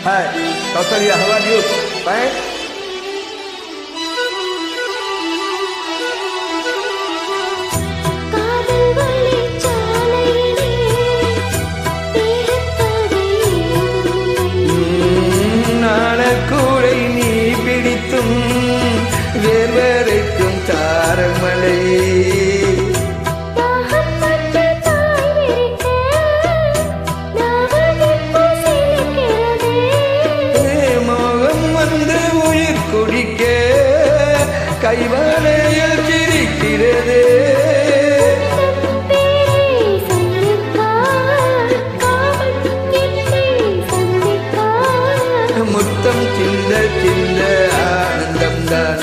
Hi, Kausalya, how are you? Fine? நாணக்கூடை நீ பிடித்தும் வேர்வரைக்கும் தாரமலை குடிக்க கைவாலையில் சிரிக்கிறது முத்தம் சிந்த சிந்த ஆனந்தம் தான்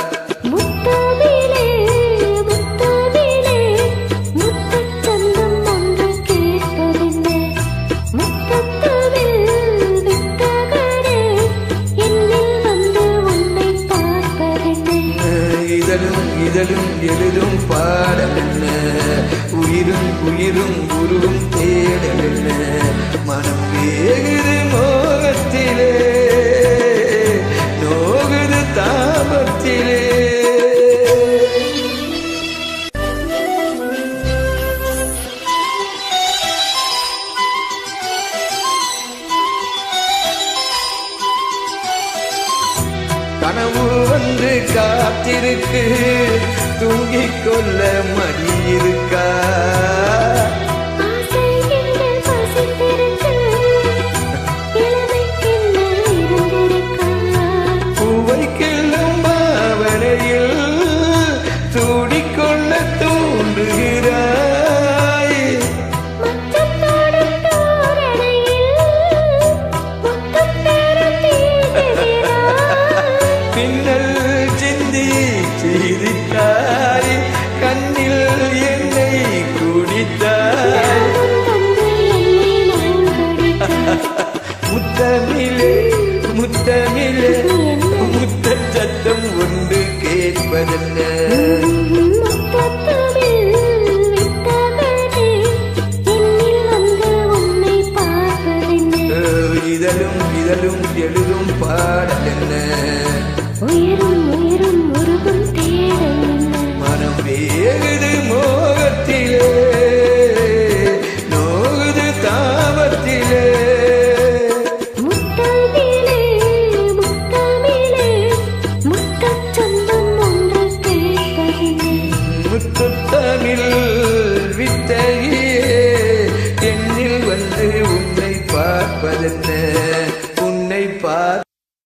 இதழும் எழுதும் பாடல் என்ன உயிரும் உயிரும் உருவும் தேடல் என்ன மனம் வேகுது மோகத்திலே நோகுது தாபத்திலே கனவு வந்து காத்திருக்கு தூங்கிக் கொள்ள மடி இருக்கா பூவை கிள்ளும் பாவனையில் சூடிக்கொள்ள தூண்டுகிறாய் பின்னல் சிந்தி சிரித்தாய் கண்ணில் என்னை குடித்தாய் முத்தமிழே முத்தமிழே முத்த சத்தம் ஒன்று கேட்பதென்ன இதழும் இதழும் எழுதும் பாடல் என்ன உயிரும் உயிரும் உருகும் தேடல் மனம் வேகுது மோகத்திலே நோகுது தாபத்திலே முத்தமிழே முத்தமிழே முத்தச் சொந்தம் ஒன்று கேட்பதில்லை முத்துத்தமிழ் வித்தையே என்னில் வந்து உன்னை பார்ப்பதென்ன உன்னை